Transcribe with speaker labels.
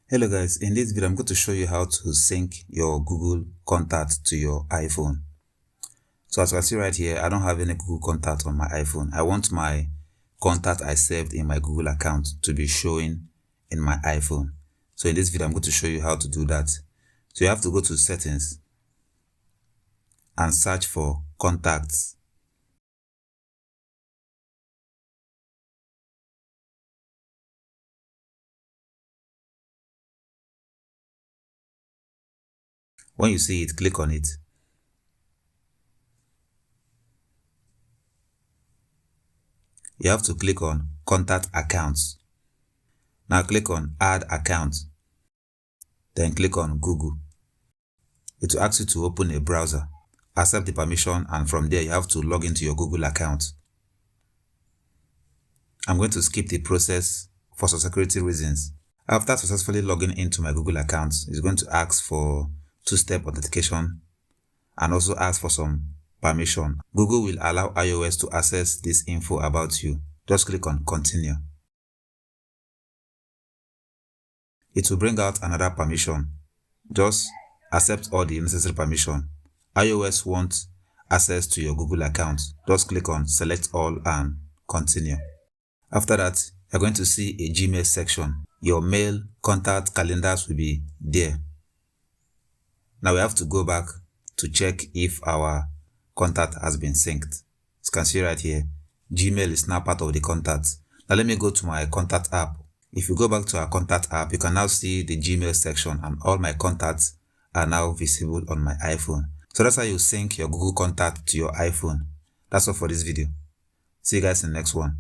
Speaker 1: Hello guys, in this video I'm going to show you how to sync your Google contact to your iPhone. So as you can see right here, I don't have any Google contact on my iPhone. I want my contact I saved in my Google account to be showing in my iPhone. So in this video I'm going to show you how to do that. So you have to go to settings and search for contacts. When you see it, click on it. You have to click on Contact Accounts. Now click on Add Account. Then click on Google. It will ask you to open a browser. Accept the permission, and from there you have to log into your Google account. I'm going to skip the process for some security reasons. After successfully logging into my Google account, it's going to ask for two-step authentication and also ask for some permission. Google will allow iOS to access this info about you. Just click on Continue. It will bring out another permission. Just accept all the necessary permission. iOS wants access to your Google account. Just click on Select All and Continue. After that, you're going to see a Gmail section. Your mail, contact, calendars will be there. Now we have to go back to check if our contact has been synced. As you can see right here, Gmail is now part of the contacts. Now let me go to my contact app. If you go back to our contact app, you can now see the Gmail section and all my contacts are now visible on my iPhone. So that's how you sync your Google contact to your iPhone. That's all for this video. See you guys in the next one.